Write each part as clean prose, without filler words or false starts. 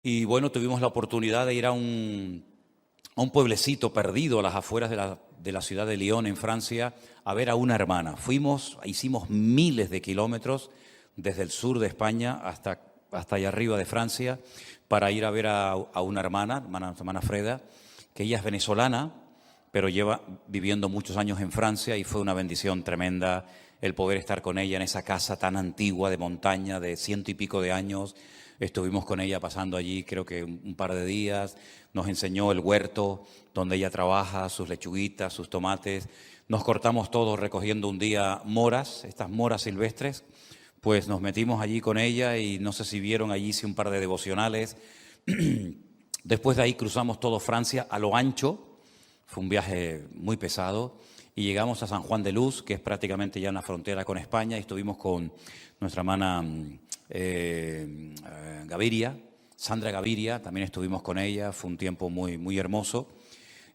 Y bueno, tuvimos la oportunidad de ir a un pueblecito perdido a las afueras de la ciudad de Lyon, en Francia, a ver a una hermana. Hicimos miles de kilómetros desde el sur de España hasta allá arriba de Francia para ir a ver a una hermana Freda, que ella es venezolana, pero lleva viviendo muchos años en Francia, y fue una bendición tremenda el poder estar con ella en esa casa tan antigua de montaña de 100 y pico de años. Estuvimos con ella pasando allí creo que un par de días, nos enseñó el huerto donde ella trabaja, sus lechuguitas, sus tomates. Nos cortamos todos recogiendo un día moras, estas moras silvestres, pues nos metimos allí con ella y no sé si vieron, allí hice un par de devocionales. Después de ahí cruzamos todo Francia a lo ancho, fue un viaje muy pesado, y llegamos a San Juan de Luz, que es prácticamente ya en la frontera con España, y estuvimos con nuestra hermana Gaviria, Sandra Gaviria, también estuvimos con ella, fue un tiempo muy, muy hermoso.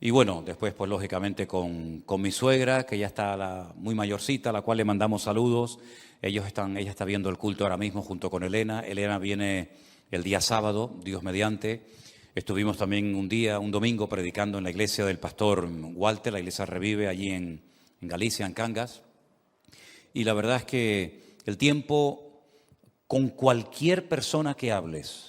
Y bueno, después pues lógicamente con mi suegra, que ya está muy mayorcita, a la cual le mandamos saludos. Ella está viendo el culto ahora mismo junto con Elena. Elena viene el día sábado, Dios mediante. Estuvimos también un domingo, predicando en la iglesia del pastor Walter, la iglesia Revive, allí en Galicia, en Cangas. Y la verdad es que el tiempo, con cualquier persona que hables,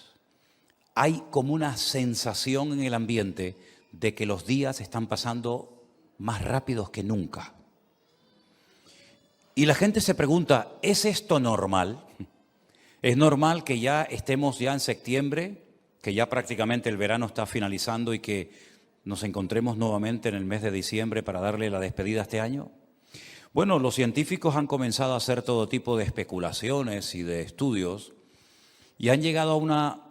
hay como una sensación en el ambiente de que los días están pasando más rápidos que nunca. Y la gente se pregunta, ¿es esto normal? ¿Es normal que ya estemos ya en septiembre, que ya prácticamente el verano está finalizando y que nos encontremos nuevamente en el mes de diciembre para darle la despedida a este año? Bueno, los científicos han comenzado a hacer todo tipo de especulaciones y de estudios y han llegado a una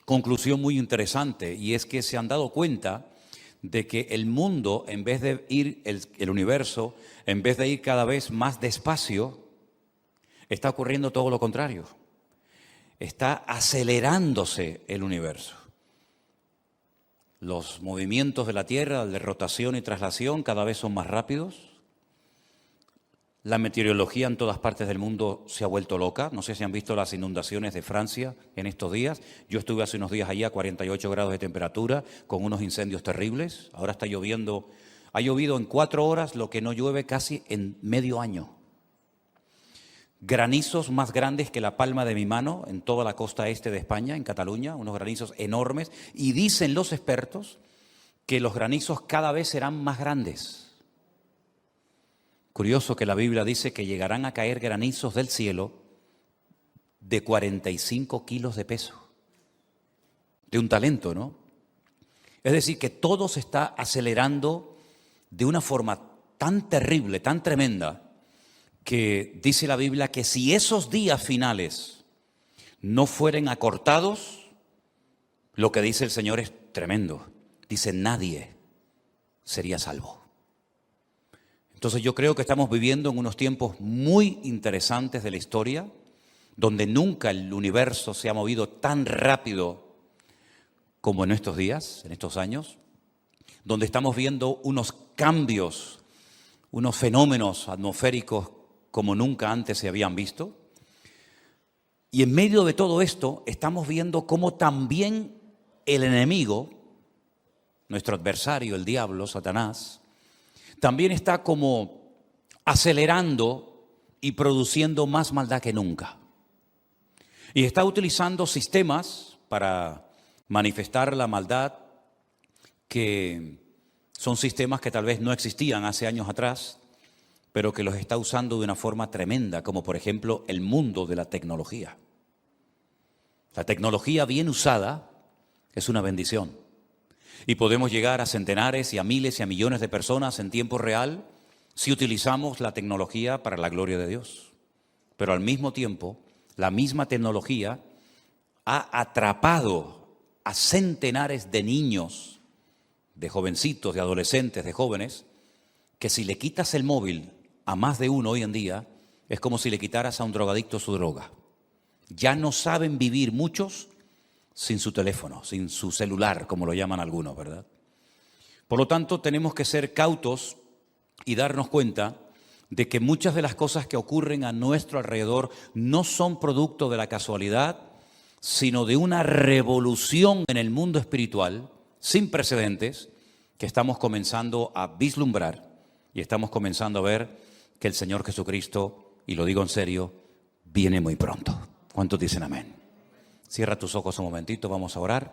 conclusión muy interesante, y es que se han dado cuenta de que el mundo, en vez de ir, el universo, en vez de ir cada vez más despacio, está ocurriendo todo lo contrario. Está acelerándose el universo. Los movimientos de la Tierra, de rotación y traslación, cada vez son más rápidos. La meteorología en todas partes del mundo se ha vuelto loca. No sé si han visto las inundaciones de Francia en estos días. Yo estuve hace unos días allí a 48 grados de temperatura, con unos incendios terribles. Ahora está lloviendo. Ha llovido en 4 horas lo que no llueve casi en medio año. Granizos más grandes que la palma de mi mano en toda la costa este de España, en Cataluña, unos granizos enormes. Y dicen los expertos que los granizos cada vez serán más grandes. Curioso que la Biblia dice que llegarán a caer granizos del cielo de 45 kilos de peso. De un talento, ¿no? Es decir, que todo se está acelerando de una forma tan terrible, tan tremenda, que dice la Biblia que si esos días finales no fueren acortados, lo que dice el Señor es tremendo. Dice, nadie sería salvo. Entonces yo creo que estamos viviendo en unos tiempos muy interesantes de la historia, donde nunca el universo se ha movido tan rápido como en estos días, en estos años, donde estamos viendo unos cambios, unos fenómenos atmosféricos como nunca antes se habían visto. Y en medio de todo esto estamos viendo cómo también el enemigo, nuestro adversario, el diablo, Satanás, también está como acelerando y produciendo más maldad que nunca. Y está utilizando sistemas para manifestar la maldad, que son sistemas que tal vez no existían hace años atrás, pero que los está usando de una forma tremenda, como por ejemplo el mundo de la tecnología. La tecnología bien usada es una bendición. Y podemos llegar a centenares y a miles y a millones de personas en tiempo real si utilizamos la tecnología para la gloria de Dios. Pero al mismo tiempo, la misma tecnología ha atrapado a centenares de niños, de jovencitos, de adolescentes, de jóvenes, que si le quitas el móvil a más de uno hoy en día, es como si le quitaras a un drogadicto su droga. Ya no saben vivir muchos sin su teléfono, sin su celular, como lo llaman algunos, ¿verdad? Por lo tanto, tenemos que ser cautos y darnos cuenta de que muchas de las cosas que ocurren a nuestro alrededor no son producto de la casualidad, sino de una revolución en el mundo espiritual sin precedentes que estamos comenzando a vislumbrar y estamos comenzando a ver que el Señor Jesucristo, y lo digo en serio, viene muy pronto. ¿Cuántos dicen amén? Cierra tus ojos un momentito, vamos a orar,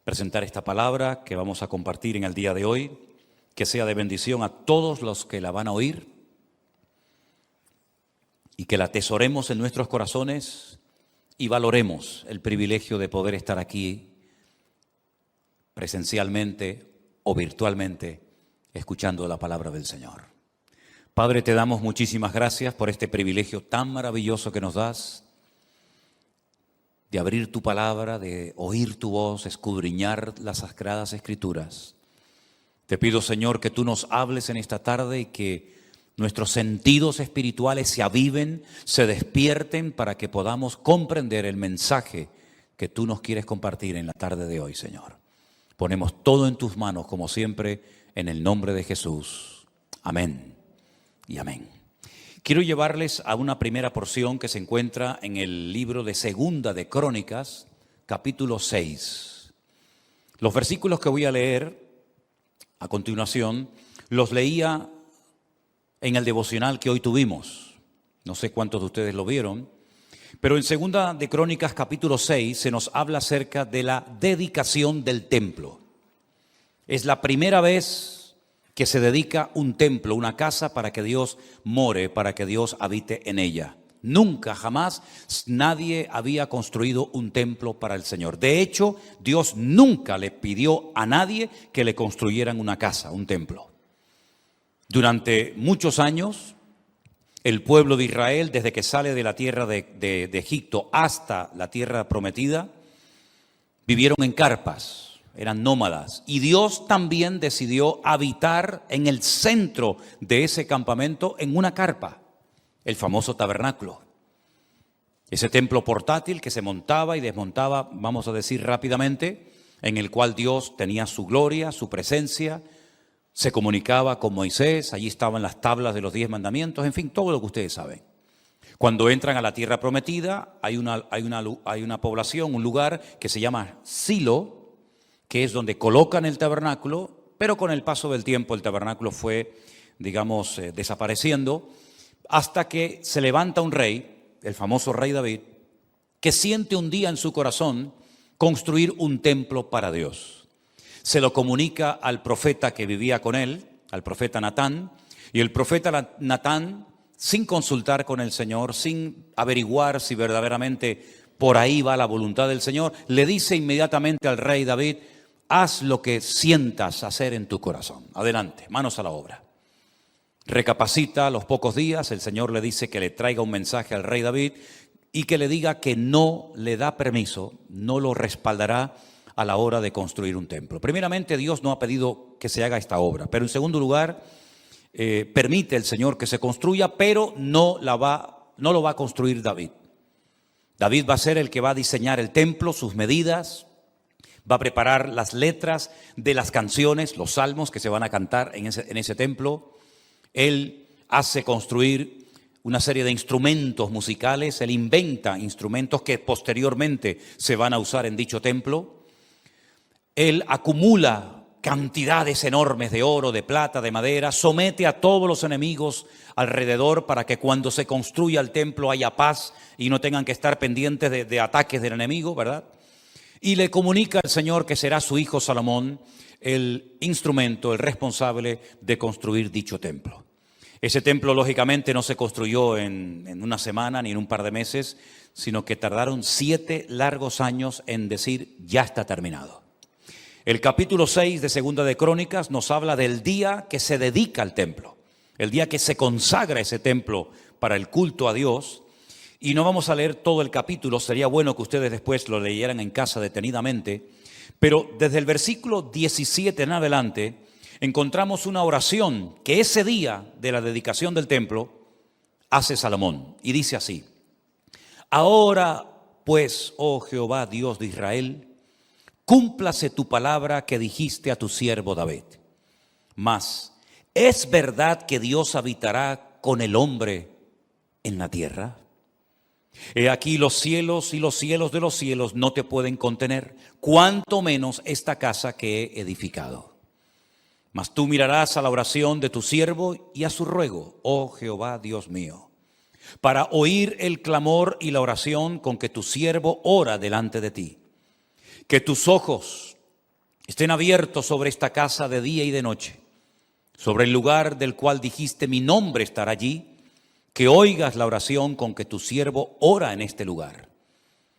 presentar esta palabra que vamos a compartir en el día de hoy, que sea de bendición a todos los que la van a oír y que la atesoremos en nuestros corazones y valoremos el privilegio de poder estar aquí presencialmente o virtualmente escuchando la palabra del Señor. Padre, te damos muchísimas gracias por este privilegio tan maravilloso que nos das de abrir tu palabra, de oír tu voz, escudriñar las sagradas Escrituras. Te pido, Señor, que tú nos hables en esta tarde y que nuestros sentidos espirituales se aviven, se despierten para que podamos comprender el mensaje que tú nos quieres compartir en la tarde de hoy, Señor. Ponemos todo en tus manos, como siempre, en el nombre de Jesús. Amén y amén. Quiero llevarles a una primera porción que se encuentra en el libro de Segunda de Crónicas, capítulo 6. Los versículos que voy a leer a continuación, los leía en el devocional que hoy tuvimos. No sé cuántos de ustedes lo vieron, pero en Segunda de Crónicas capítulo 6 se nos habla acerca de la dedicación del templo. Es la primera vez que se dedica un templo, una casa, para que Dios more, para que Dios habite en ella. Nunca, jamás, nadie había construido un templo para el Señor. De hecho, Dios nunca le pidió a nadie que le construyeran una casa, un templo. Durante muchos años, el pueblo de Israel, desde que sale de la tierra de Egipto hasta la tierra prometida, vivieron en carpas, eran nómadas. Y Dios también decidió habitar en el centro de ese campamento en una carpa, el famoso tabernáculo. Ese templo portátil que se montaba y desmontaba, vamos a decir rápidamente, en el cual Dios tenía su gloria, su presencia. Se comunicaba con Moisés, allí estaban las tablas de los 10 mandamientos, en fin, todo lo que ustedes saben. Cuando entran a la tierra prometida, hay una población, un lugar que se llama Silo, que es donde colocan el tabernáculo, pero con el paso del tiempo el tabernáculo fue, digamos, desapareciendo, hasta que se levanta un rey, el famoso rey David, que siente un día en su corazón construir un templo para Dios. Se lo comunica al profeta que vivía con él, al profeta Natán, y el profeta Natán, sin consultar con el Señor, sin averiguar si verdaderamente por ahí va la voluntad del Señor, le dice inmediatamente al rey David: haz lo que sientas hacer en tu corazón. Adelante, manos a la obra. Recapacita a los pocos días, el Señor le dice que le traiga un mensaje al rey David y que le diga que no le da permiso, no lo respaldará a la hora de construir un templo. Primeramente, Dios no ha pedido que se haga esta obra, pero en segundo lugar, permite el Señor que se construya, pero no lo va a construir David. David va a ser el que va a diseñar el templo, sus medidas, va a preparar las letras de las canciones, los salmos que se van a cantar en ese templo. Él hace construir una serie de instrumentos musicales, él inventa instrumentos que posteriormente se van a usar en dicho templo. Él acumula cantidades enormes de oro, de plata, de madera, somete a todos los enemigos alrededor para que cuando se construya el templo haya paz y no tengan que estar pendientes de ataques del enemigo, ¿verdad? Y le comunica al Señor que será su hijo Salomón el instrumento, el responsable de construir dicho templo. Ese templo, lógicamente, no se construyó en una semana ni en un par de meses, sino que tardaron 7 largos años en decir: ya está terminado. El capítulo 6 de Segunda de Crónicas nos habla del día que se dedica al templo, el día que se consagra ese templo para el culto a Dios. Y no vamos a leer todo el capítulo, sería bueno que ustedes después lo leyeran en casa detenidamente, pero desde el versículo 17 en adelante encontramos una oración que ese día de la dedicación del templo hace Salomón, y dice así: ahora pues, oh Jehová, Dios de Israel, cúmplase tu palabra que dijiste a tu siervo David. Mas, ¿es verdad que Dios habitará con el hombre en la tierra? He aquí los cielos y los cielos de los cielos no te pueden contener, cuanto menos esta casa que he edificado. Mas tú mirarás a la oración de tu siervo y a su ruego, oh Jehová Dios mío, para oír el clamor y la oración con que tu siervo ora delante de ti. Que tus ojos estén abiertos sobre esta casa de día y de noche, sobre el lugar del cual dijiste mi nombre estará allí, que oigas la oración con que tu siervo ora en este lugar.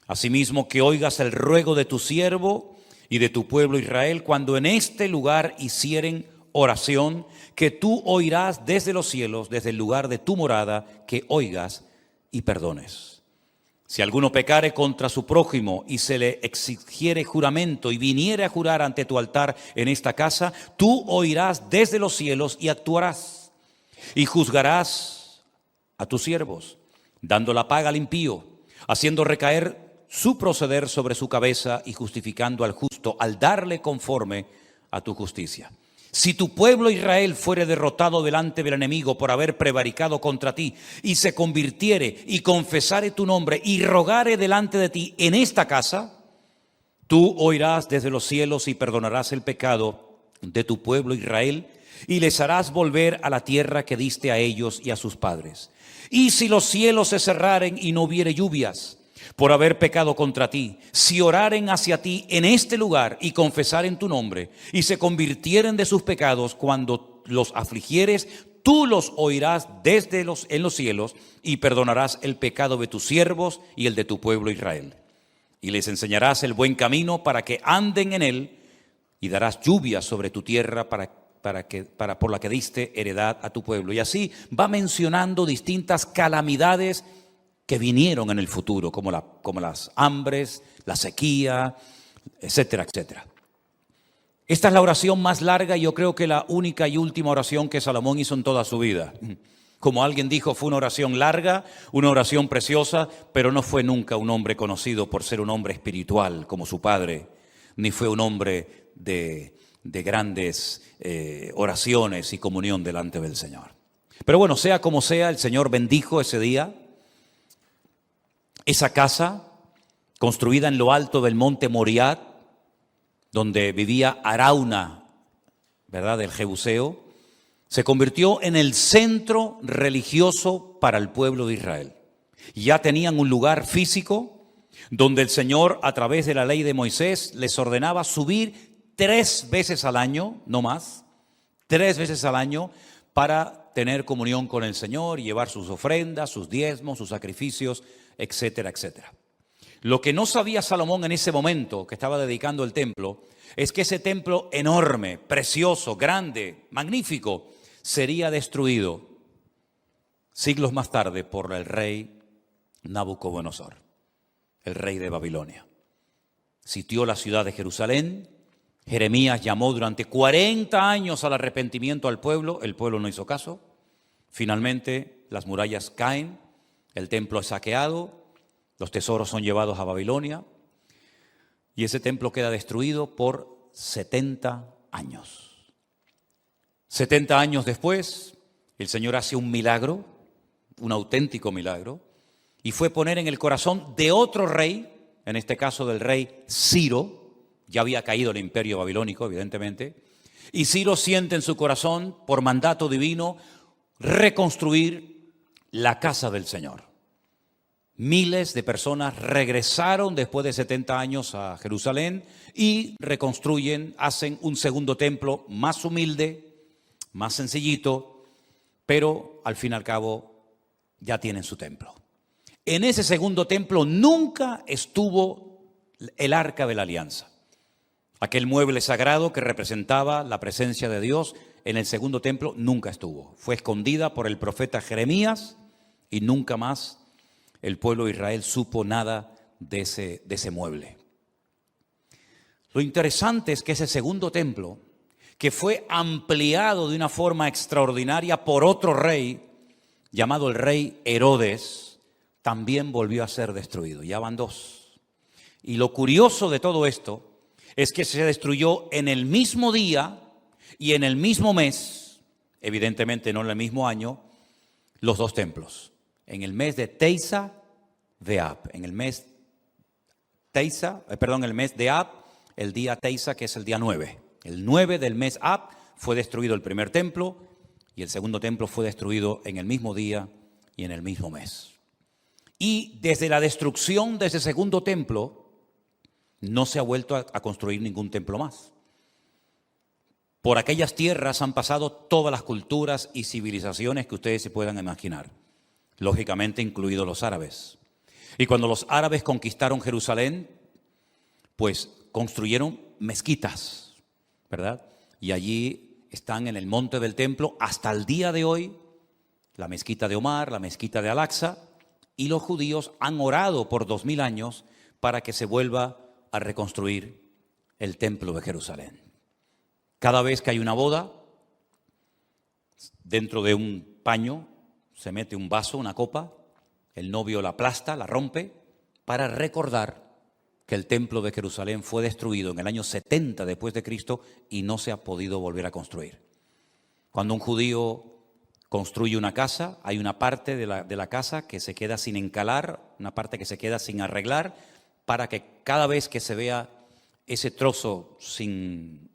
Asimismo, que oigas el ruego de tu siervo y de tu pueblo Israel cuando en este lugar hicieren oración, que tú oirás desde los cielos, desde el lugar de tu morada, que oigas y perdones. Si alguno pecare contra su prójimo y se le exigiere juramento y viniere a jurar ante tu altar en esta casa, tú oirás desde los cielos y actuarás y juzgarás a tus siervos, dando la paga al impío, haciendo recaer su proceder sobre su cabeza y justificando al justo al darle conforme a tu justicia. Si tu pueblo Israel fuere derrotado delante del enemigo por haber prevaricado contra ti y se convirtiere y confesare tu nombre y rogare delante de ti en esta casa, tú oirás desde los cielos y perdonarás el pecado de tu pueblo Israel y les harás volver a la tierra que diste a ellos y a sus padres. Y si los cielos se cerraren y no hubiere lluvias por haber pecado contra ti, si oraren hacia ti en este lugar y confesaren tu nombre y se convirtieren de sus pecados cuando los afligieres, tú los oirás desde en los cielos y perdonarás el pecado de tus siervos y el de tu pueblo Israel. Y les enseñarás el buen camino para que anden en él y darás lluvia sobre tu tierra por la que diste heredad a tu pueblo. Y así va mencionando distintas calamidades que vinieron en el futuro, como las hambres, la sequía, etcétera, etcétera. Esta es la oración más larga y yo creo que la única y última oración que Salomón hizo en toda su vida. Como alguien dijo, fue una oración larga, una oración preciosa, pero no fue nunca un hombre conocido por ser un hombre espiritual como su padre, ni fue un hombre de grandes oraciones y comunión delante del Señor. Pero bueno, sea como sea, el Señor bendijo ese día esa casa construida en lo alto del monte Moriat, donde vivía Arauna, ¿verdad?, del Jebuseo, se convirtió en el centro religioso para el pueblo de Israel. Ya tenían un lugar físico donde el Señor, a través de la ley de Moisés, les ordenaba subir 3 veces al año, no más, 3 veces al año, para tener comunión con el Señor y llevar sus ofrendas, sus diezmos, sus sacrificios, etcétera, etcétera. Lo que no sabía Salomón en ese momento que estaba dedicando el templo es que ese templo enorme, precioso, grande, magnífico, sería destruido siglos más tarde por el rey Nabucodonosor, el rey de Babilonia. Sitió la ciudad de Jerusalén. Jeremías llamó durante 40 años al arrepentimiento al pueblo. El pueblo no hizo caso. Finalmente las murallas caen, el templo es saqueado, los tesoros son llevados a Babilonia y ese templo queda destruido por 70 años. 70 años después, el Señor hace un milagro, un auténtico milagro, y fue poner en el corazón de otro rey, en este caso del rey Ciro. Ya había caído el imperio babilónico, evidentemente, y Ciro siente en su corazón, por mandato divino, reconstruir la casa del Señor. Miles de personas regresaron después de 70 años a Jerusalén y reconstruyen, hacen un segundo templo más humilde, más sencillito, pero al fin y al cabo ya tienen su templo. En ese segundo templo nunca estuvo el Arca de la Alianza. Aquel mueble sagrado que representaba la presencia de Dios en el segundo templo nunca estuvo. Fue escondida por el profeta Jeremías y nunca más el pueblo de Israel supo nada de ese mueble. Lo interesante es que ese segundo templo, que fue ampliado de una forma extraordinaria por otro rey, llamado el rey Herodes, también volvió a ser destruido. Ya van 2. Y lo curioso de todo esto es que se destruyó en el mismo día y en el mismo mes, evidentemente no en el mismo año, los 2 templos. En el mes de Teisa, de Ab. En el mes el mes de Ab, el día Teisa, que es el día 9. El 9 del mes Ab fue destruido el primer templo y el segundo templo fue destruido en el mismo día y en el mismo mes. Y desde la destrucción de ese segundo templo no se ha vuelto a construir ningún templo más. Por aquellas tierras han pasado todas las culturas y civilizaciones que ustedes se puedan imaginar, lógicamente incluidos los árabes. Y cuando los árabes conquistaron Jerusalén, pues construyeron mezquitas, ¿verdad? Y allí están en el monte del templo hasta el día de hoy, la mezquita de Omar, la mezquita de Al-Aqsa, y los judíos han orado por 2000 años para que se vuelva a reconstruir el templo de Jerusalén. Cada vez que hay una boda, dentro de un paño se mete un vaso, una copa, el novio la aplasta, la rompe, para recordar que el templo de Jerusalén fue destruido en el año 70 después de Cristo y no se ha podido volver a construir. Cuando un judío construye una casa, hay una parte de la casa que se queda sin encalar, una parte que se queda sin arreglar, para que cada vez que se vea ese trozo sin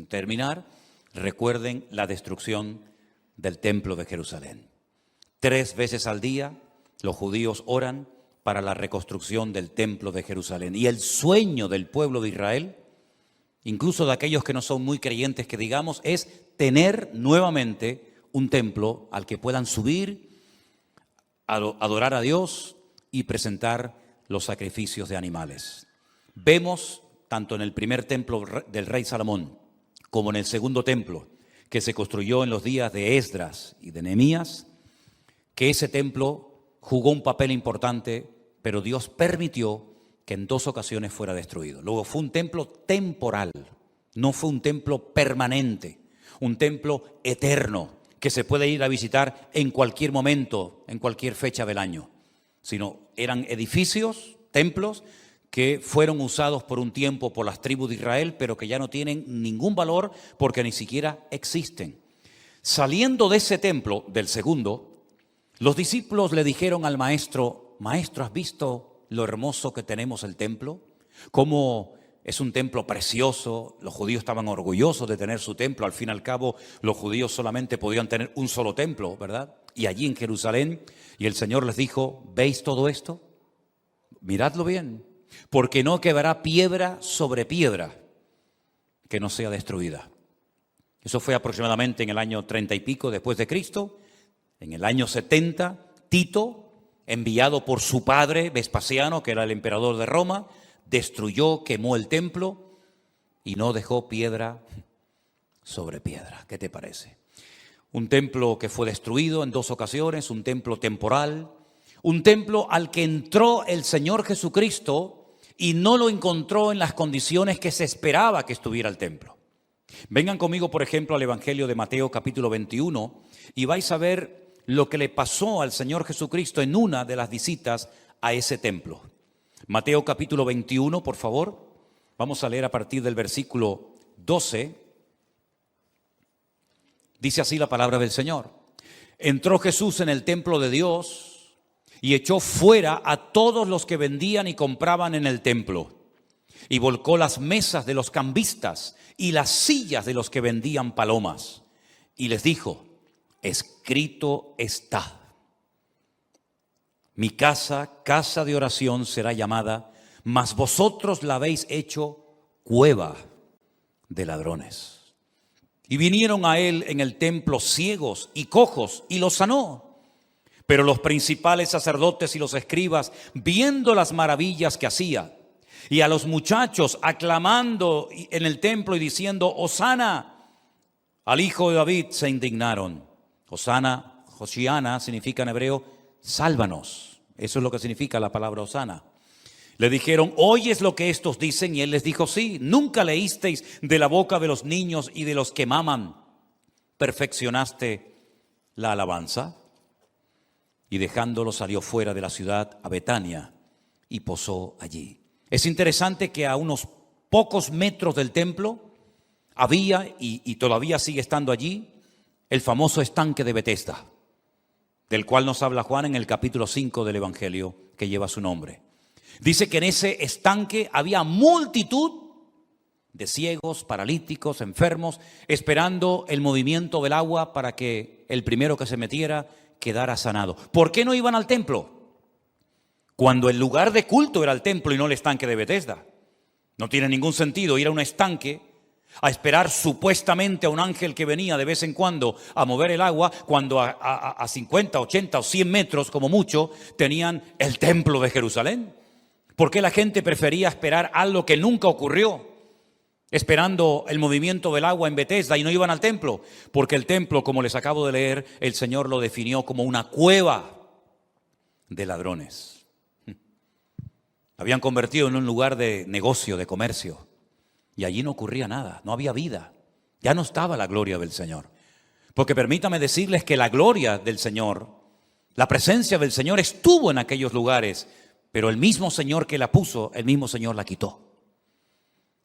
terminar, recuerden la destrucción del templo de Jerusalén. 3 veces al día los judíos oran para la reconstrucción del templo de Jerusalén. Y el sueño del pueblo de Israel, incluso de aquellos que no son muy creyentes, que digamos, es tener nuevamente un templo al que puedan subir, adorar a Dios y presentar los sacrificios de animales. Vemos, tanto en el primer templo del rey Salomón, como en el segundo templo, que se construyó en los días de Esdras y de Nehemías, que ese templo jugó un papel importante, pero Dios permitió que en 2 ocasiones fuera destruido. Luego fue un templo temporal, no fue un templo permanente, un templo eterno, que se puede ir a visitar en cualquier momento, en cualquier fecha del año, sino eran edificios, templos, que fueron usados por un tiempo por las tribus de Israel, pero que ya no tienen ningún valor porque ni siquiera existen. Saliendo de ese templo, del segundo, los discípulos le dijeron al maestro: Maestro, ¿has visto lo hermoso que tenemos el templo? Cómo es un templo precioso. Los judíos estaban orgullosos de tener su templo. Al fin y al cabo, los judíos solamente podían tener un solo templo, ¿verdad? Y allí en Jerusalén, y el Señor les dijo: ¿veis todo esto? Miradlo bien, porque no quedará piedra sobre piedra que no sea destruida. Eso fue aproximadamente en el año 30 y pico después de Cristo. En el año 70, Tito, enviado por su padre Vespasiano, que era el emperador de Roma, destruyó, quemó el templo y no dejó piedra sobre piedra. ¿Qué te parece? Un templo que fue destruido en 2 ocasiones, un templo temporal, un templo al que entró el Señor Jesucristo y no lo encontró en las condiciones que se esperaba que estuviera el templo. Vengan conmigo, por ejemplo, al Evangelio de Mateo capítulo 21 y vais a ver lo que le pasó al Señor Jesucristo en una de las visitas a ese templo. Mateo capítulo 21, por favor. Vamos a leer a partir del versículo 12. Dice así la palabra del Señor. Entró Jesús en el templo de Dios y echó fuera a todos los que vendían y compraban en el templo. Y volcó las mesas de los cambistas y las sillas de los que vendían palomas. Y les dijo: escrito está: mi casa, casa de oración será llamada, mas vosotros la habéis hecho cueva de ladrones. Y vinieron a él en el templo ciegos y cojos, y los sanó. Pero los principales sacerdotes y los escribas, viendo las maravillas que hacía, y a los muchachos aclamando en el templo y diciendo: Hosana al hijo de David, se indignaron. Hosana, Hoshiana, significa en hebreo: sálvanos. Eso es lo que significa la palabra Hosana. Le dijeron: ¿oyes lo que estos dicen? Y él les dijo: sí. ¿Nunca leísteis de la boca de los niños y de los que maman perfeccionaste la alabanza? Y dejándolo salió fuera de la ciudad a Betania y posó allí. Es interesante que a unos pocos metros del templo había, y todavía sigue estando allí, el famoso estanque de Betesda, del cual nos habla Juan en el capítulo 5 del Evangelio que lleva su nombre. Dice que en ese estanque había multitud de ciegos, paralíticos, enfermos, esperando el movimiento del agua para que el primero que se metiera quedara sanado. ¿Por qué no iban al templo? Cuando el lugar de culto era el templo y no el estanque de Betesda. No tiene ningún sentido ir a un estanque a esperar supuestamente a un ángel que venía de vez en cuando a mover el agua, cuando a 50, 80 o 100 metros como mucho tenían el templo de Jerusalén. ¿Por qué la gente prefería esperar algo que nunca ocurrió, esperando el movimiento del agua en Betesda, y no iban al templo? Porque el templo, como les acabo de leer, el Señor lo definió como una cueva de ladrones. Habían convertido en un lugar de negocio, de comercio, y allí no ocurría nada, no había vida. Ya no estaba la gloria del Señor. Porque permítame decirles que la gloria del Señor, la presencia del Señor estuvo en aquellos lugares, pero el mismo Señor que la puso, el mismo Señor la quitó.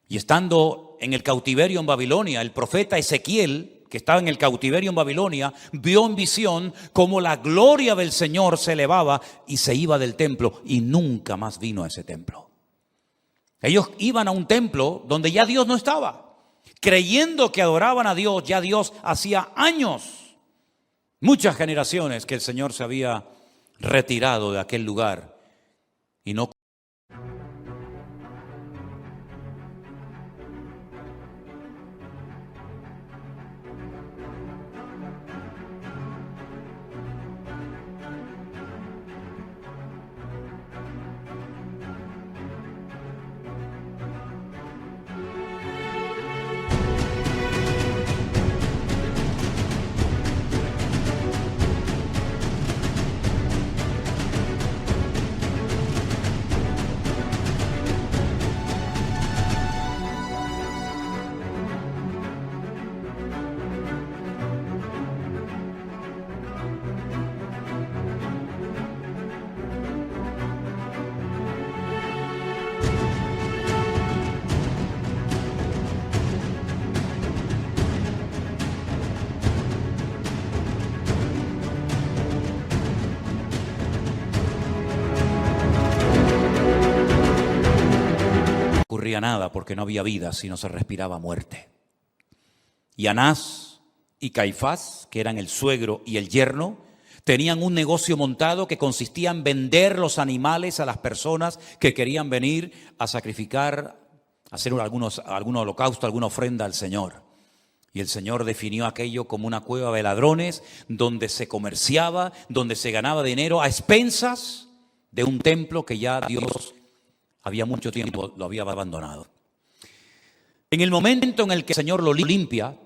Y estando en el cautiverio en Babilonia, el profeta Ezequiel, que estaba en el cautiverio en Babilonia, vio en visión cómo la gloria del Señor se elevaba y se iba del templo, y nunca más vino a ese templo. Ellos iban a un templo donde ya Dios no estaba, creyendo que adoraban a Dios. Ya Dios hacía años, muchas generaciones, que el Señor se había retirado de aquel lugar y no. ocurría nada, porque no había vida, sino se respiraba muerte. Y Anás y Caifás, que eran el suegro y el yerno, tenían un negocio montado que consistía en vender los animales a las personas que querían venir a sacrificar, a hacer algún holocausto, alguna ofrenda al Señor. Y el Señor definió aquello como una cueva de ladrones, donde se comerciaba, donde se ganaba dinero a expensas de un templo que ya Dios había mucho tiempo lo había abandonado. En el momento en el que el Señor lo limpia,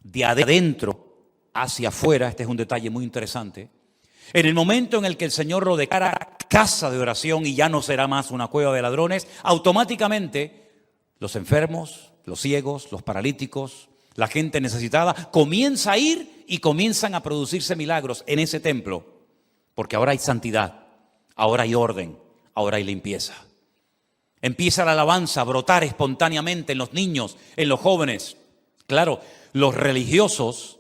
de adentro hacia afuera, este es un detalle muy interesante, en el momento en el que el Señor lo declara casa de oración y ya no será más una cueva de ladrones, automáticamente los enfermos, los ciegos, los paralíticos, la gente necesitada comienza a ir y comienzan a producirse milagros en ese templo, porque ahora hay santidad, ahora hay orden, ahora hay limpieza. Empieza la alabanza a brotar espontáneamente en los niños, en los jóvenes. Claro, los religiosos,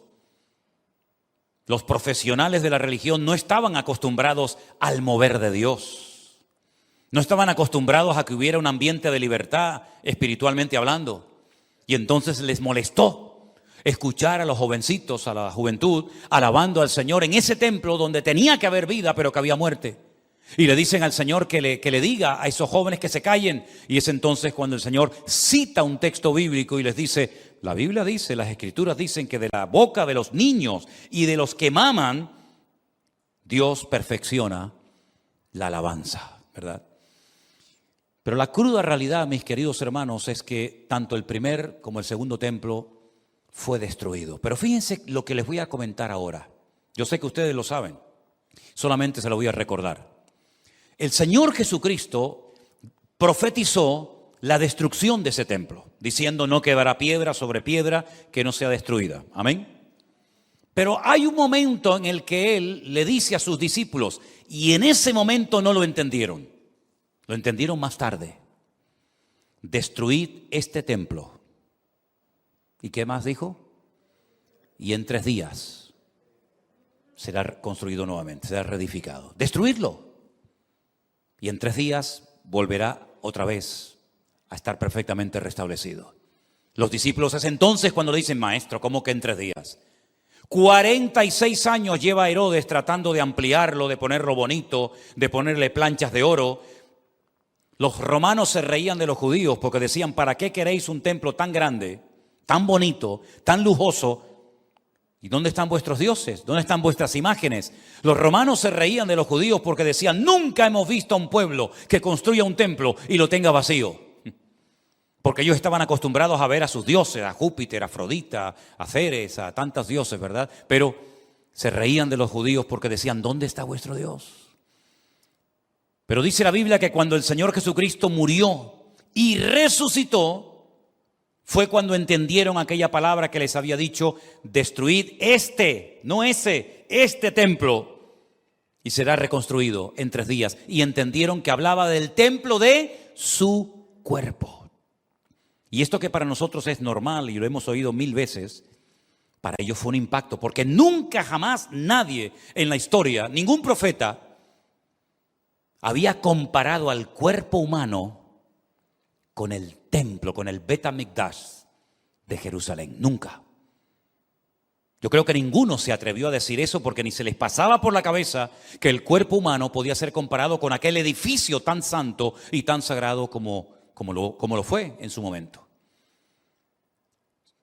los profesionales de la religión no estaban acostumbrados al mover de Dios. No estaban acostumbrados a que hubiera un ambiente de libertad, espiritualmente hablando. Y entonces les molestó escuchar a los jovencitos, a la juventud, alabando al Señor en ese templo donde tenía que haber vida, pero que había muerte. Y le dicen al Señor que le diga a esos jóvenes que se callen. Y es entonces cuando el Señor cita un texto bíblico y les dice: la Biblia dice, las Escrituras dicen que de la boca de los niños y de los que maman, Dios perfecciona la alabanza, ¿verdad? Pero la cruda realidad, mis queridos hermanos, es que tanto el primer como el segundo templo fue destruido. Pero fíjense lo que les voy a comentar ahora. Yo sé que ustedes lo saben, solamente se lo voy a recordar. El Señor Jesucristo profetizó la destrucción de ese templo, diciendo: no quedará piedra sobre piedra que no sea destruida. Amén. Pero hay un momento en el que Él le dice a sus discípulos, y en ese momento no lo entendieron. Lo entendieron más tarde: destruid este templo. ¿Y qué más dijo? Y en 3 días será construido nuevamente, será reedificado. Destruidlo. y en 3 días volverá otra vez a estar perfectamente restablecido. Los discípulos es entonces cuando le dicen: Maestro, ¿cómo que en 3 días? 46 años lleva Herodes tratando de ampliarlo, de ponerlo bonito, de ponerle planchas de oro. Los romanos se reían de los judíos porque decían: ¿para qué queréis un templo tan grande, tan bonito, tan lujoso? ¿Y dónde están vuestros dioses? ¿Dónde están vuestras imágenes? Los romanos se reían de los judíos porque decían: nunca hemos visto a un pueblo que construya un templo y lo tenga vacío. Porque ellos estaban acostumbrados a ver a sus dioses, a Júpiter, a Afrodita, a Ceres, a tantos dioses, ¿verdad? Pero se reían de los judíos porque decían: ¿dónde está vuestro Dios? Pero dice la Biblia que cuando el Señor Jesucristo murió y resucitó, fue cuando entendieron aquella palabra que les había dicho: destruid no este templo, y será reconstruido en 3 días. Y entendieron que hablaba del templo de su cuerpo. Y esto que para nosotros es normal y lo hemos oído 1000 veces, para ellos fue un impacto, porque nunca jamás nadie en la historia, ningún profeta, había comparado al cuerpo humano con el templo, con el Bet HaMikdash de Jerusalén. Nunca. Yo creo que ninguno se atrevió a decir eso, porque ni se les pasaba por la cabeza que el cuerpo humano podía ser comparado con aquel edificio tan santo y tan sagrado como lo fue en su momento.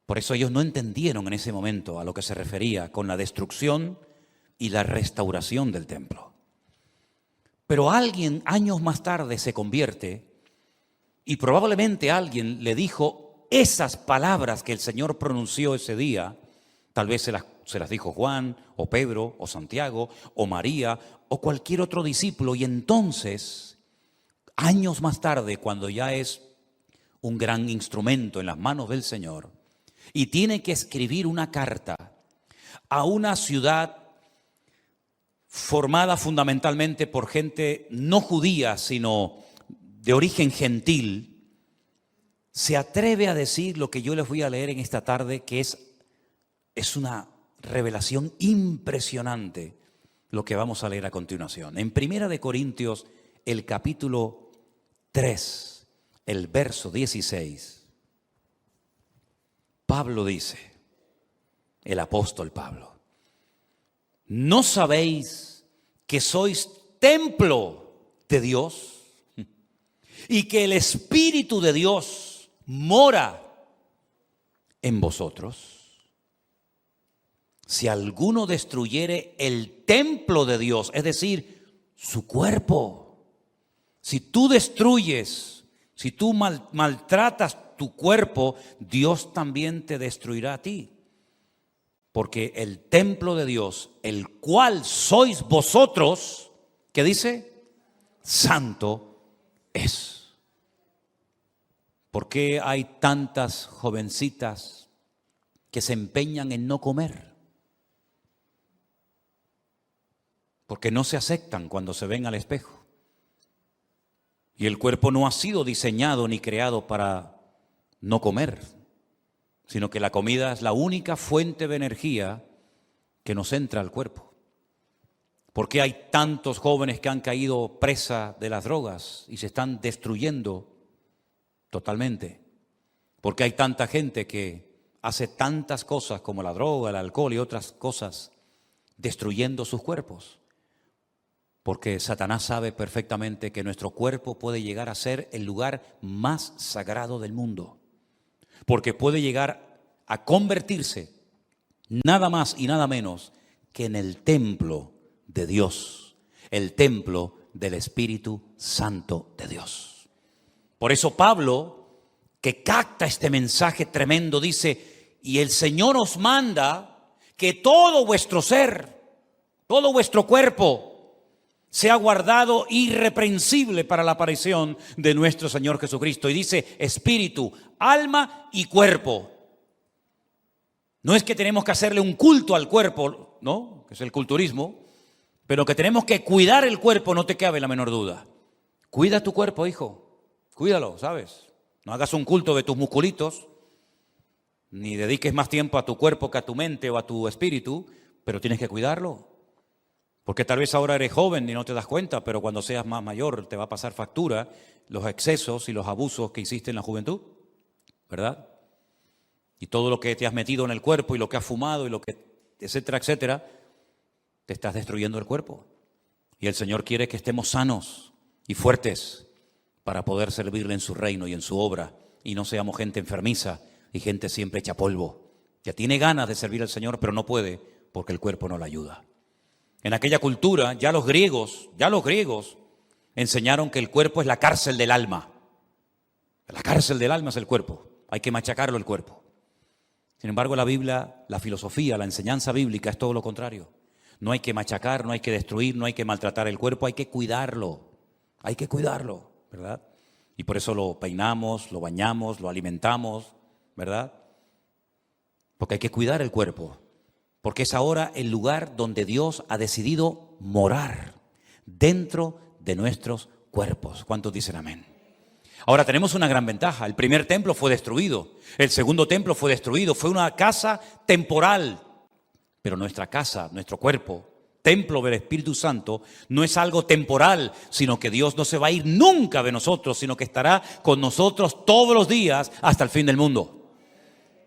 Por eso ellos no entendieron en ese momento a lo que se refería con la destrucción y la restauración del templo. Pero alguien años más tarde se convierte, y probablemente alguien le dijo esas palabras que el Señor pronunció ese día. Tal vez se las dijo Juan, o Pedro, o Santiago, o María, o cualquier otro discípulo. Y entonces, años más tarde, cuando ya es un gran instrumento en las manos del Señor, y tiene que escribir una carta a una ciudad formada fundamentalmente por gente no judía, sino de origen gentil, se atreve a decir lo que yo les voy a leer en esta tarde, que es una revelación impresionante, lo que vamos a leer a continuación. En 1 Corintios, el capítulo 3, el verso 16, Pablo dice, el apóstol Pablo: ¿no sabéis que sois templo de Dios y que el Espíritu de Dios mora en vosotros? Si alguno destruyere el templo de Dios, es decir, su cuerpo, si tú destruyes, si tú maltratas tu cuerpo, Dios también te destruirá a ti. Porque el templo de Dios, el cual sois vosotros, ¿qué dice? Santo es. ¿Por qué hay tantas jovencitas que se empeñan en no comer? Porque no se aceptan cuando se ven al espejo. Y el cuerpo no ha sido diseñado ni creado para no comer, sino que la comida es la única fuente de energía que nos entra al cuerpo. ¿Por qué hay tantos jóvenes que han caído presa de las drogas y se están destruyendo totalmente? ¿Por qué hay tanta gente que hace tantas cosas como la droga, el alcohol y otras cosas, destruyendo sus cuerpos? Porque Satanás sabe perfectamente que nuestro cuerpo puede llegar a ser el lugar más sagrado del mundo. Porque puede llegar a convertirse nada más y nada menos que en el templo de Dios, el templo del Espíritu Santo de Dios. Por eso Pablo, que capta este mensaje tremendo, dice: y el Señor os manda que todo vuestro ser, todo vuestro cuerpo, sea guardado irreprensible para la aparición de nuestro Señor Jesucristo. Y dice espíritu, alma y cuerpo. No es que tenemos que hacerle un culto al cuerpo, ¿no? Que es el culturismo, pero que tenemos que cuidar el cuerpo, no te cabe la menor duda. Cuida tu cuerpo, hijo. Cuídalo, ¿sabes? No hagas un culto de tus musculitos, ni dediques más tiempo a tu cuerpo que a tu mente o a tu espíritu, pero tienes que cuidarlo. Porque tal vez ahora eres joven y no te das cuenta, pero cuando seas más mayor te va a pasar factura los excesos y los abusos que hiciste en la juventud, ¿verdad? Y todo lo que te has metido en el cuerpo y lo que has fumado y lo que, etcétera, etcétera, te estás destruyendo el cuerpo. Y el Señor quiere que estemos sanos y fuertes para poder servirle en su reino y en su obra, y no seamos gente enfermiza y gente siempre hecha polvo, que tiene ganas de servir al Señor pero no puede porque el cuerpo no le ayuda. En aquella cultura ya los griegos enseñaron que el cuerpo es la cárcel del alma. La cárcel del alma es el cuerpo, hay que machacarlo el cuerpo. Sin embargo, la Biblia, la filosofía, la enseñanza bíblica es todo lo contrario. No hay que machacar, no hay que destruir, no hay que maltratar el cuerpo, hay que cuidarlo, ¿verdad? Y por eso lo peinamos, lo bañamos, lo alimentamos, ¿verdad? Porque hay que cuidar el cuerpo, porque es ahora el lugar donde Dios ha decidido morar, dentro de nuestros cuerpos. ¿Cuántos dicen amén? Ahora tenemos una gran ventaja. El primer templo fue destruido, el segundo templo fue destruido, fue una casa temporal. Pero nuestra casa, nuestro cuerpo, templo del Espíritu Santo, no es algo temporal, sino que Dios no se va a ir nunca de nosotros, sino que estará con nosotros todos los días hasta el fin del mundo.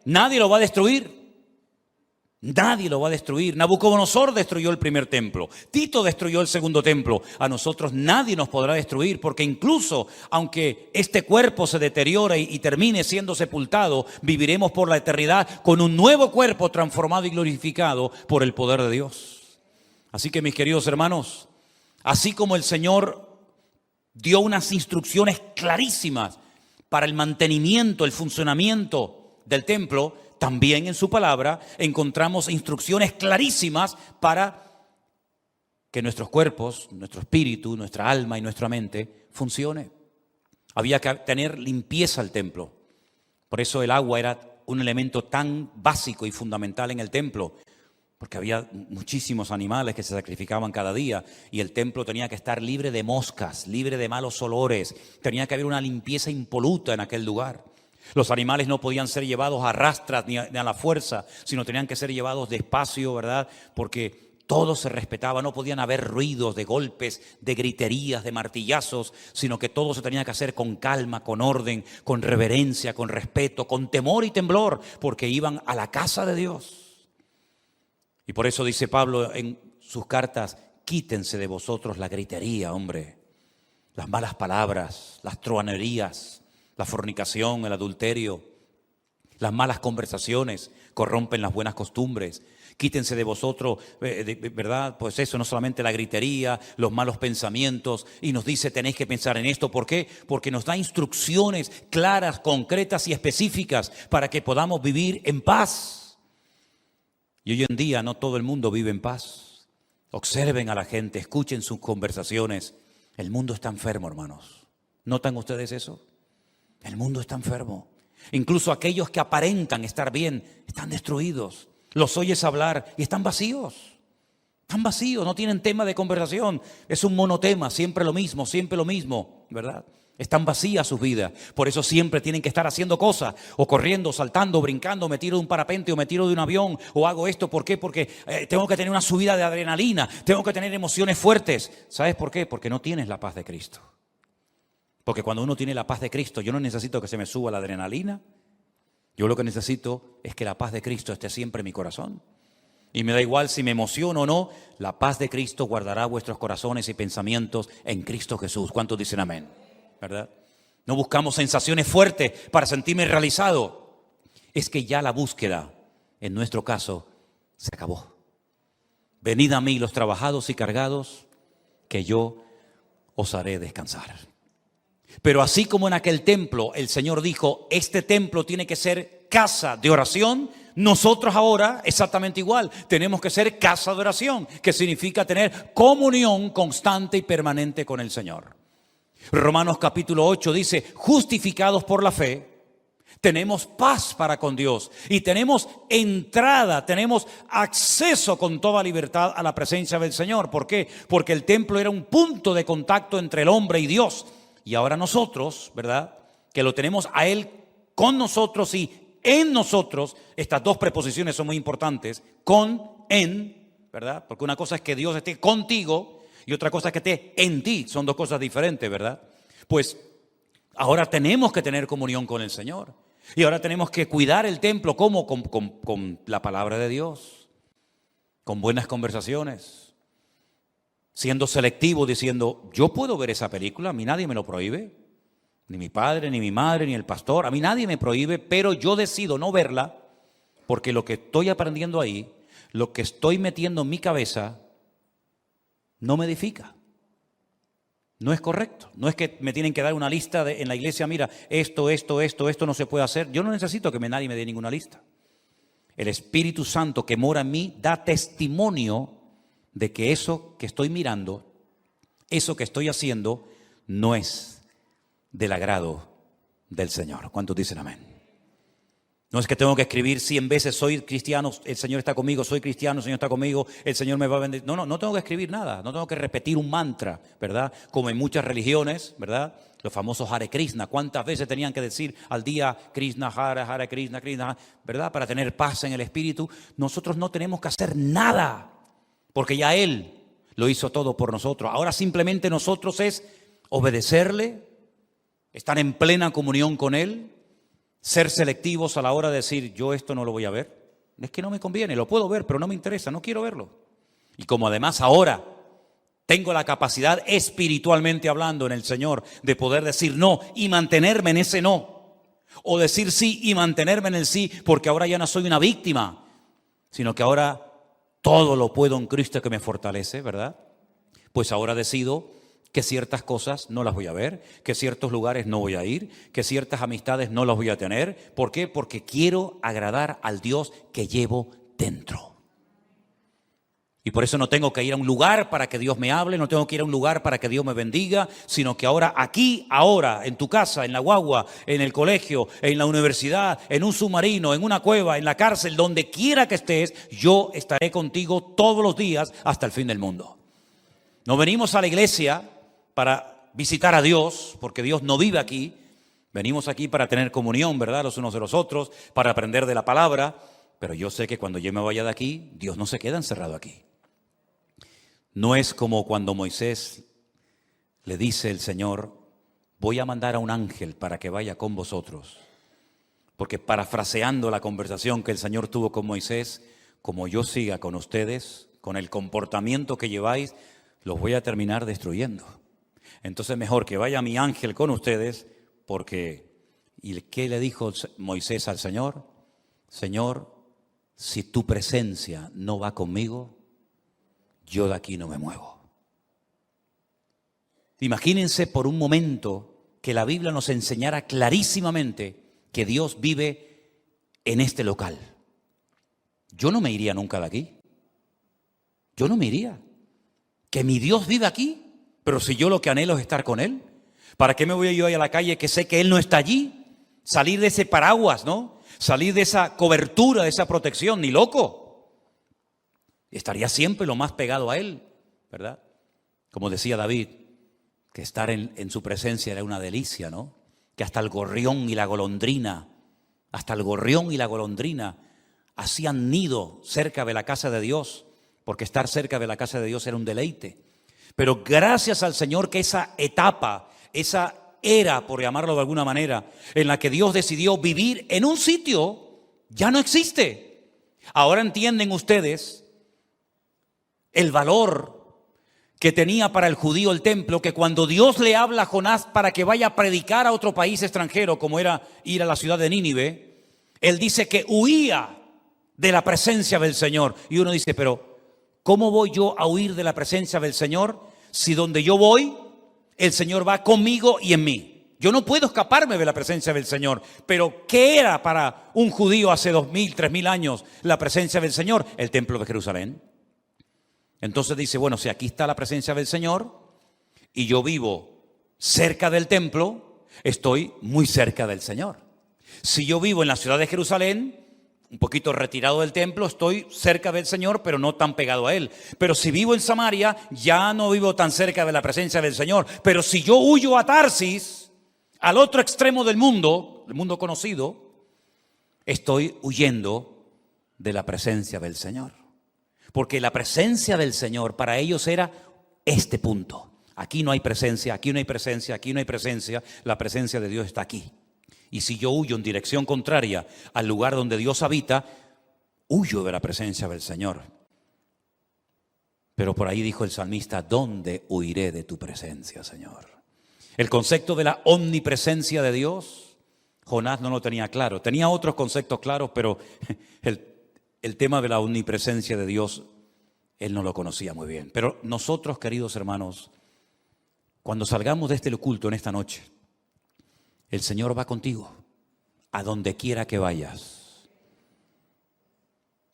Nadie lo va a destruir. Nadie lo va a destruir. Nabucodonosor destruyó el primer templo. Tito destruyó el segundo templo. A nosotros nadie nos podrá destruir, porque incluso aunque este cuerpo se deteriore y termine siendo sepultado, viviremos por la eternidad con un nuevo cuerpo transformado y glorificado por el poder de Dios. Así que, mis queridos hermanos, así como el Señor dio unas instrucciones clarísimas para el mantenimiento, el funcionamiento del templo, también en su palabra encontramos instrucciones clarísimas para que nuestros cuerpos, nuestro espíritu, nuestra alma y nuestra mente funcione. Había que tener limpieza al templo. Por eso el agua era un elemento tan básico y fundamental en el templo, porque había muchísimos animales que se sacrificaban cada día y el templo tenía que estar libre de moscas, libre de malos olores. Tenía que haber una limpieza impoluta en aquel lugar. Los animales no podían ser llevados a rastras ni a la fuerza, sino tenían que ser llevados despacio, ¿verdad? Porque todo se respetaba, no podían haber ruidos de golpes, de griterías, de martillazos, sino que todo se tenía que hacer con calma, con orden, con reverencia, con respeto, con temor y temblor, porque iban a la casa de Dios. Y por eso dice Pablo en sus cartas, quítense de vosotros la gritería, hombre, las malas palabras, las truhanerías, la fornicación, el adulterio, las malas conversaciones corrompen las buenas costumbres. Quítense de vosotros, ¿verdad? Pues eso, no solamente la gritería, los malos pensamientos. Y nos dice, tenéis que pensar en esto. ¿Por qué? Porque nos da instrucciones claras, concretas y específicas para que podamos vivir en paz. Y hoy en día no todo el mundo vive en paz. Observen a la gente, escuchen sus conversaciones. El mundo está enfermo, hermanos. ¿Notan ustedes eso? El mundo está enfermo. Incluso aquellos que aparentan estar bien están destruidos. Los oyes hablar y están vacíos. Están vacíos, no tienen tema de conversación. Es un monotema, siempre lo mismo, ¿verdad? Están vacías sus vidas. Por eso siempre tienen que estar haciendo cosas. O corriendo, saltando, brincando, me tiro de un parapente o me tiro de un avión. O hago esto, ¿por qué? Porque tengo que tener una subida de adrenalina. Tengo que tener emociones fuertes. ¿Sabes por qué? Porque no tienes la paz de Cristo. Porque cuando uno tiene la paz de Cristo, yo no necesito que se me suba la adrenalina. Yo lo que necesito es que la paz de Cristo esté siempre en mi corazón. Y me da igual si me emociono o no, la paz de Cristo guardará vuestros corazones y pensamientos en Cristo Jesús. ¿Cuántos dicen amén? ¿Verdad? No buscamos sensaciones fuertes para sentirme realizado. Es que ya la búsqueda, en nuestro caso, se acabó. Venid a mí los trabajados y cargados, que yo os haré descansar. Pero así como en aquel templo el Señor dijo, este templo tiene que ser casa de oración, nosotros ahora exactamente igual, tenemos que ser casa de oración, que significa tener comunión constante y permanente con el Señor. Romanos capítulo 8 dice, justificados por la fe, tenemos paz para con Dios y tenemos entrada, tenemos acceso con toda libertad a la presencia del Señor. ¿Por qué? Porque el templo era un punto de contacto entre el hombre y Dios. Y ahora nosotros, ¿verdad? Que lo tenemos a Él con nosotros y en nosotros. Estas dos preposiciones son muy importantes. Con, en, ¿verdad? Porque una cosa es que Dios esté contigo y otra cosa es que esté en ti. Son dos cosas diferentes, ¿verdad? Pues ahora tenemos que tener comunión con el Señor. Y ahora tenemos que cuidar el templo. ¿Cómo? Con la palabra de Dios. Con buenas conversaciones. Siendo selectivo, diciendo, yo puedo ver esa película, a mí nadie me lo prohíbe. Ni mi padre, ni mi madre, ni el pastor. A mí nadie me prohíbe, pero yo decido no verla porque lo que estoy aprendiendo ahí, lo que estoy metiendo en mi cabeza, no me edifica. No es correcto. No es que me tienen que dar una lista en la iglesia, mira, esto no se puede hacer. Yo no necesito que nadie me dé ninguna lista. El Espíritu Santo que mora en mí da testimonio de que eso que estoy mirando, eso que estoy haciendo, no es del agrado del Señor. ¿Cuántos dicen amén? No es que tengo que escribir 100 veces, soy cristiano, el Señor está conmigo, soy cristiano, el Señor está conmigo, el Señor me va a bendecir. No tengo que escribir nada, no tengo que repetir un mantra, ¿verdad? Como en muchas religiones, ¿verdad? Los famosos Hare Krishna, ¿cuántas veces tenían que decir al día Krishna, Hare Krishna, Krishna, ¿verdad? Para tener paz en el espíritu. Nosotros no tenemos que hacer nada, porque ya Él lo hizo todo por nosotros. Ahora simplemente nosotros es obedecerle, estar en plena comunión con Él, ser selectivos a la hora de decir, yo esto no lo voy a ver. Es que no me conviene, lo puedo ver, pero no me interesa, no quiero verlo. Y como además ahora tengo la capacidad espiritualmente hablando en el Señor de poder decir no y mantenerme en ese no. O decir sí y mantenerme en el sí, porque ahora ya no soy una víctima, sino que ahora todo lo puedo en Cristo que me fortalece, ¿verdad? Pues ahora decido que ciertas cosas no las voy a ver, que ciertos lugares no voy a ir, que ciertas amistades no las voy a tener. ¿Por qué? Porque quiero agradar al Dios que llevo dentro. Y por eso no tengo que ir a un lugar para que Dios me hable, no tengo que ir a un lugar para que Dios me bendiga, sino que ahora, aquí, ahora, en tu casa, en la guagua, en el colegio, en la universidad, en un submarino, en una cueva, en la cárcel, donde quiera que estés, yo estaré contigo todos los días hasta el fin del mundo. No venimos a la iglesia para visitar a Dios, porque Dios no vive aquí. Venimos aquí para tener comunión, ¿verdad? Los unos de los otros, para aprender de la palabra. Pero yo sé que cuando yo me vaya de aquí, Dios no se queda encerrado aquí. No es como cuando Moisés le dice el Señor, voy a mandar a un ángel para que vaya con vosotros. Porque parafraseando la conversación que el Señor tuvo con Moisés, como yo siga con ustedes, con el comportamiento que lleváis, los voy a terminar destruyendo. Entonces mejor que vaya mi ángel con ustedes, porque, ¿y qué le dijo Moisés al Señor? Señor, si tu presencia no va conmigo, yo de aquí no me muevo. Imagínense por un momento que la Biblia nos enseñara clarísimamente que Dios vive en este local. Yo no me iría nunca de aquí. Yo no me iría. Que mi Dios vive aquí. Pero si yo lo que anhelo es estar con Él, ¿para qué me voy yo a la calle que sé que Él no está allí? Salir de ese paraguas, ¿no? Salir de esa cobertura, de esa protección, ni loco. Estaría siempre lo más pegado a Él, ¿verdad? Como decía David, que estar en su presencia era una delicia, ¿no? Que hasta el gorrión y la golondrina hacían nido cerca de la casa de Dios, porque estar cerca de la casa de Dios era un deleite. Pero gracias al Señor que esa etapa, esa era, por llamarlo de alguna manera, en la que Dios decidió vivir en un sitio, ya no existe. Ahora entienden ustedes el valor que tenía para el judío el templo, que cuando Dios le habla a Jonás para que vaya a predicar a otro país extranjero, como era ir a la ciudad de Nínive, él dice que huía de la presencia del Señor. Y uno dice, pero ¿cómo voy yo a huir de la presencia del Señor si donde yo voy, el Señor va conmigo y en mí? Yo no puedo escaparme de la presencia del Señor. Pero ¿qué era para un judío hace 2000, 3000 años la presencia del Señor? El templo de Jerusalén. Entonces dice, bueno, si aquí está la presencia del Señor y yo vivo cerca del templo, estoy muy cerca del Señor. Si yo vivo en la ciudad de Jerusalén, un poquito retirado del templo, estoy cerca del Señor, pero no tan pegado a Él. Pero si vivo en Samaria, ya no vivo tan cerca de la presencia del Señor. Pero si yo huyo a Tarsis, al otro extremo del mundo, el mundo conocido, estoy huyendo de la presencia del Señor. Porque la presencia del Señor para ellos era este punto. Aquí no hay presencia, aquí no hay presencia, aquí no hay presencia. La presencia de Dios está aquí. Y si yo huyo en dirección contraria al lugar donde Dios habita, huyo de la presencia del Señor. Pero por ahí dijo el salmista, ¿dónde huiré de tu presencia, Señor? El concepto de la omnipresencia de Dios, Jonás no lo tenía claro. Tenía otros conceptos claros, pero el tema de la omnipresencia de Dios, él no lo conocía muy bien. Pero nosotros, queridos hermanos, cuando salgamos de este culto en esta noche, el Señor va contigo, a donde quiera que vayas.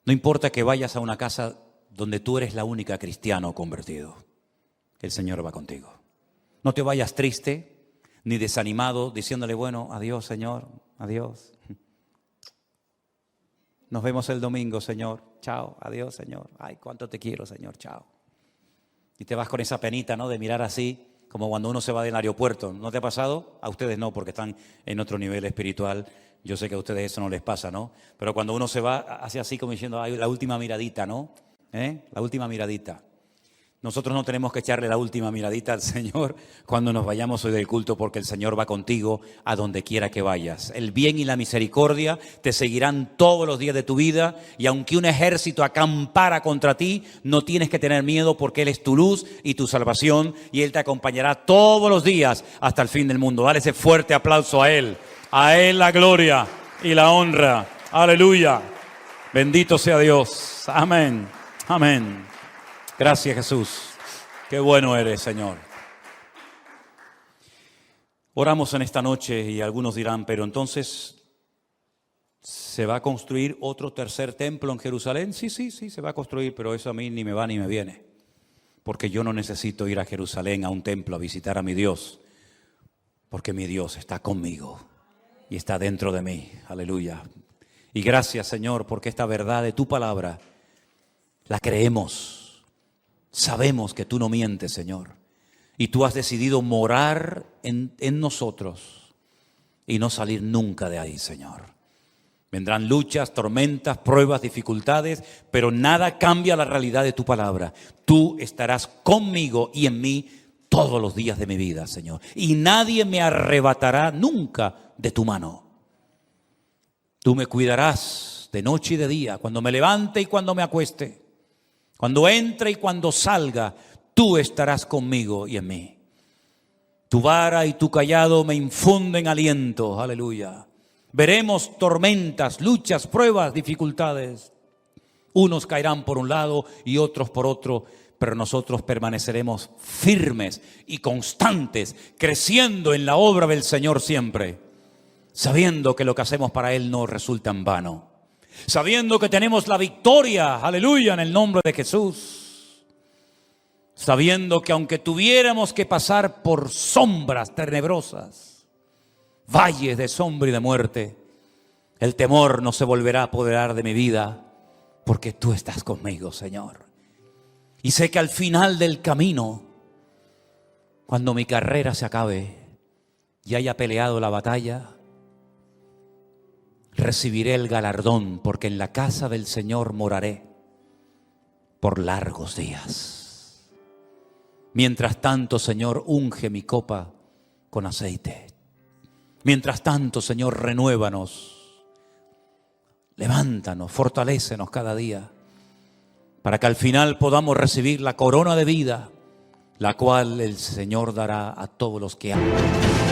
No importa que vayas a una casa donde tú eres la única cristiana o convertido, el Señor va contigo. No te vayas triste ni desanimado diciéndole, bueno, adiós Señor, adiós. Nos vemos el domingo, Señor. Chao, adiós, Señor. Ay, cuánto te quiero, Señor, chao. Y te vas con esa penita, ¿no? De mirar así, como cuando uno se va del aeropuerto. ¿No te ha pasado? A ustedes no, porque están en otro nivel espiritual. Yo sé que a ustedes eso no les pasa, ¿no? Pero cuando uno se va, hace así como diciendo, ay, la última miradita, ¿no? La última miradita. Nosotros no tenemos que echarle la última miradita al Señor cuando nos vayamos hoy del culto, porque el Señor va contigo a donde quiera que vayas. El bien y la misericordia te seguirán todos los días de tu vida, y aunque un ejército acampara contra ti, no tienes que tener miedo, porque Él es tu luz y tu salvación, y Él te acompañará todos los días hasta el fin del mundo. Dale ese fuerte aplauso a Él la gloria y la honra. Aleluya. Bendito sea Dios. Amén. Amén. Gracias, Jesús. Qué bueno eres, Señor. Oramos en esta noche y algunos dirán, pero entonces, ¿se va a construir otro tercer templo en Jerusalén? Sí, se va a construir, pero eso a mí ni me va ni me viene. Porque yo no necesito ir a Jerusalén, a un templo, a visitar a mi Dios. Porque mi Dios está conmigo y está dentro de mí. Aleluya. Y gracias, Señor, porque esta verdad de tu palabra la creemos. Sabemos que tú no mientes, Señor, y tú has decidido morar en nosotros y no salir nunca de ahí, Señor. Vendrán luchas, tormentas, pruebas, dificultades, pero nada cambia la realidad de tu palabra. Tú estarás conmigo y en mí todos los días de mi vida, Señor, y nadie me arrebatará nunca de tu mano. Tú me cuidarás de noche y de día, cuando me levante y cuando me acueste. Cuando entre y cuando salga, tú estarás conmigo y en mí. Tu vara y tu cayado me infunden aliento. Aleluya. Veremos tormentas, luchas, pruebas, dificultades. Unos caerán por un lado y otros por otro, pero nosotros permaneceremos firmes y constantes, creciendo en la obra del Señor siempre, sabiendo que lo que hacemos para Él no resulta en vano. Sabiendo que tenemos la victoria, aleluya, en el nombre de Jesús. Sabiendo que aunque tuviéramos que pasar por sombras tenebrosas, valles de sombra y de muerte, el temor no se volverá a apoderar de mi vida, porque tú estás conmigo, Señor. Y sé que al final del camino, cuando mi carrera se acabe y haya peleado la batalla, recibiré el galardón, porque en la casa del Señor moraré por largos días. Mientras tanto, Señor, unge mi copa con aceite. Mientras tanto, Señor, renuévanos, levántanos, fortalécenos cada día, para que al final podamos recibir la corona de vida, la cual el Señor dará a todos los que aman.